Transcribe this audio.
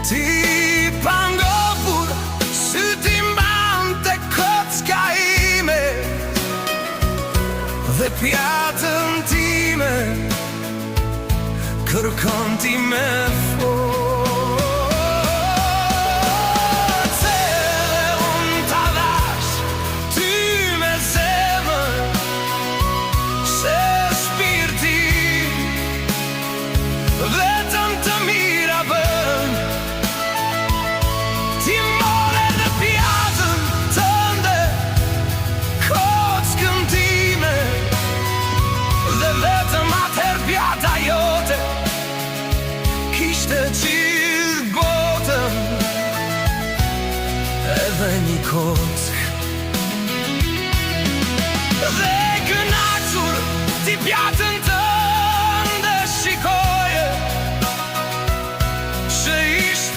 Ti pangovur, sy ti mbante kocka ime dhe pjatën time kërkon ti me forcë dhe unë ta dhash ty me zemër se shpirti vetëm të mira bën. Ti more dhe pjatën tënde kockën time dhe vetëm atëher pjata jote kishte gjithë botën edhe një kock. Dhe kënaqur ti pjatën